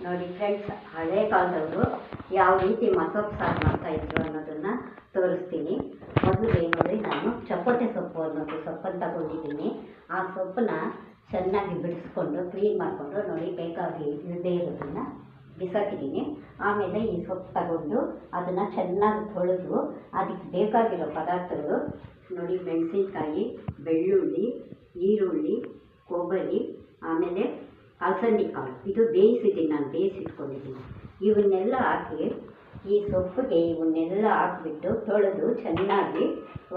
ನೋಡಿ ಫ್ರೆಂಡ್ಸ್, ಹಳೆ ಕಾಲದವರು ಯಾವ ರೀತಿ ಮಸೊಪ್ಪು ಸಾರು ಮಾಡ್ತಾಯಿದ್ರು ಅನ್ನೋದನ್ನು ತೋರಿಸ್ತೀನಿ. ಮೊದಲಿಗೆ ನೋಡಿ, ನಾನು ಚಪ್ಪಟೆ ಸೊಪ್ಪು ಅನ್ನೋದು ಸೊಪ್ಪನ್ನು ತಗೊಂಡಿದ್ದೀನಿ. ಆ ಸೊಪ್ಪನ್ನ ಚೆನ್ನಾಗಿ ಬಿಡಿಸ್ಕೊಂಡು ಕ್ಲೀನ್ ಮಾಡಿಕೊಂಡು ನೋಡಿ, ಬೇಕಾಗಿ ಇಲ್ಲದೇ ಇರೋದನ್ನು ಬಿಸಾಕಿದ್ದೀನಿ. ಆಮೇಲೆ ಈ ಸೊಪ್ಪು ತಗೊಂಡು ಅದನ್ನು ಚೆನ್ನಾಗಿ ತೊಳೆದು ಅದಕ್ಕೆ ಬೇಕಾಗಿರೋ ಪದಾರ್ಥಗಳು ನೋಡಿ, ಮೆಣಸಿನ್ಕಾಯಿ, ಬೆಳ್ಳುಳ್ಳಿ, ಈರುಳ್ಳಿ, ಕೊಬ್ಬರಿ, ಆಮೇಲೆ ಅಲಸಂದಿ ಕಾಳು, ಇದು ಬೇಯಿಸಿದ್ದೀನಿ, ನಾನು ಬೇಯಿಸಿಟ್ಕೊಂಡಿದ್ದೀನಿ. ಇವನ್ನೆಲ್ಲ ಹಾಕಿ ಈ ಸೊಪ್ಪಿಗೆ ಇವನ್ನೆಲ್ಲ ಹಾಕಿಬಿಟ್ಟು ತೊಳೆದು ಚೆನ್ನಾಗಿ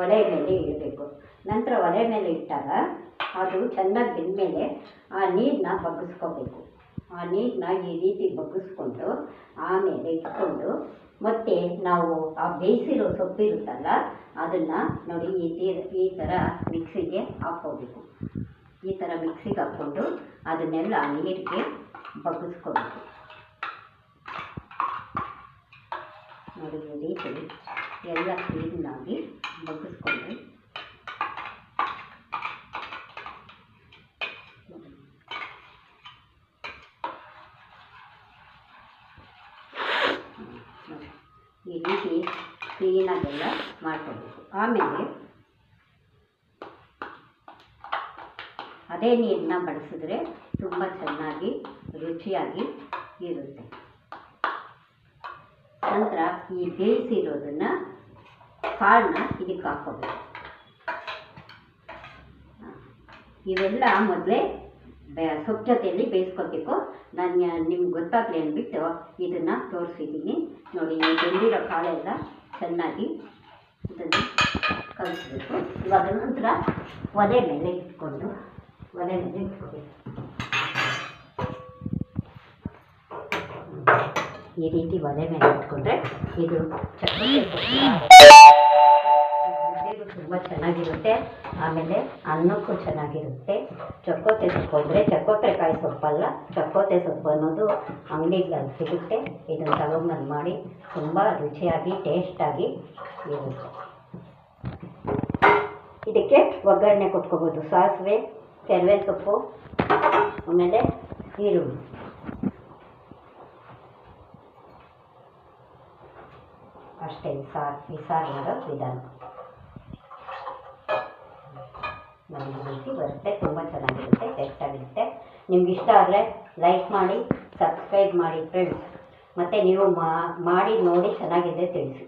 ಒಲೆ ಮೇಲೆ ಇಡಬೇಕು. ನಂತರ ಒಲೆ ಮೇಲೆ ಇಟ್ಟಾಗ ಅದು ಚೆನ್ನಾಗಿ ಬೆಂದಮೇಲೆ ಆ ನೀರನ್ನ ಬಗ್ಗಿಸ್ಕೋಬೇಕು. ಆ ನೀರನ್ನ ಈ ರೀತಿ ಬಗ್ಗಿಸ್ಕೊಂಡು ಆಮೇಲೆ ಇಟ್ಕೊಂಡು ಮತ್ತೆ ನಾವು ಆ ಬೇಯಿಸಿರೋ ಸೊಪ್ಪಿರುತ್ತಲ್ಲ ಅದನ್ನು ನೋಡಿ ಈ ಥರ ಮಿಕ್ಸಿಗೆ ಹಾಕ್ಕೋಬೇಕು. ಈ ಥರ ಮಿಕ್ಸಿಗೆ ಹಾಕ್ಕೊಂಡು ಅದನ್ನೆಲ್ಲ ನೀರಿಗೆ ಬಗ್ಗಿಸ್ಕೋಬೇಕು. ನೋಡಿ, ಈ ರೀತಿ ಎಲ್ಲ ಕ್ಲೀನಾಗಿ ಬಗ್ಗಿಸ್ಕೊಂಡು ಈ ರೀತಿ ಕ್ಲೀನಾಗೆಲ್ಲ ಮಾಡ್ಕೋಬೇಕು. ಆಮೇಲೆ ಅದೇ ನೀರನ್ನ ಬಳಸಿದ್ರೆ ತುಂಬ ಚೆನ್ನಾಗಿ ರುಚಿಯಾಗಿ ಇರುತ್ತೆ. ನಂತರ ಈ ಬೇಯಿಸಿರೋದನ್ನು ಕಾಳನ್ನ ಇದಕ್ಕೆ ಹಾಕ್ಕೋಬೇಕು. ಇವೆಲ್ಲ ಮೊದಲೇ ಸೊಪ್ಪು ಜೊತೆಯಲ್ಲಿ ಬೇಯಿಸ್ಕೋಬೇಕು. ನಾನು ನಿಮ್ಗೆ ಗೊತ್ತಾಗಲಿ ಅಂದ್ಬಿಟ್ಟು ಇದನ್ನು ತೋರಿಸಿದ್ದೀನಿ. ನೋಡಿ, ಈ ಬೆಂದಿರೋ ಕಾಳೆಲ್ಲ ಚೆನ್ನಾಗಿ ಇದನ್ನು ಕಲಿಸ್ಬೇಕು. ಇವಾಗ ನಂತರ ಒಲೆ ಮೇಲೆ ಇಟ್ಕೋಬೇಕು. ಈ ರೀತಿ ಒಲೆ ಮೇಲೆ ಇಟ್ಕೊಂಡ್ರೆ ಇದು ಮುದ್ದೆಗೂ ತುಂಬ ಚೆನ್ನಾಗಿರುತ್ತೆ. ಆಮೇಲೆ ಅನ್ನಕ್ಕೂ ಚೆನ್ನಾಗಿರುತ್ತೆ. ಚಕ್ಕೋತೆ ಸೊಪ್ಪು ಅಂದರೆ ಚಕ್ಕೋತೆಕಾಯಿ ಸೊಪ್ಪಲ್ಲ, ಚಕ್ಕೋತೆ ಸೊಪ್ಪು ಅನ್ನೋದು ಅಂಗಡಿಗಳಲ್ಲಿ ಸಿಗುತ್ತೆ. ಇದನ್ನು ತಗೊಂಬಂದು ಮಾಡಿ ತುಂಬ ರುಚಿಯಾಗಿ ಟೇಸ್ಟಾಗಿ ಇರುತ್ತೆ. ಇದಕ್ಕೆ ಒಗ್ಗರಣೆ ಕೊಟ್ಕೋಬೋದು. ಸಾಸಿವೆ, ಕರಿಬೇವಿನ ಸೊಪ್ಪು, ಆಮೇಲೆ ಈರುಳ್ಳಿ. ಅಷ್ಟೇ ಈ ಸಾರು ಮಾಡೋ ವಿಧಾನ. ಈ ರೀತಿ ಬರುತ್ತೆ, ತುಂಬ ಚೆನ್ನಾಗಿರುತ್ತೆ, ಟೇಸ್ಟಾಗಿರುತ್ತೆ. ನಿಮ್ಗೆ ಇಷ್ಟ ಆದರೆ ಲೈಕ್ ಮಾಡಿ, ಸಬ್ಸ್ಕ್ರೈಬ್ ಮಾಡಿ ಫ್ರೆಂಡ್ಸ್. ಮತ್ತು ನೀವು ಮಾಡಿ ನೋಡಿ ಚೆನ್ನಾಗಿದೆ ತಿಳಿಸಿ.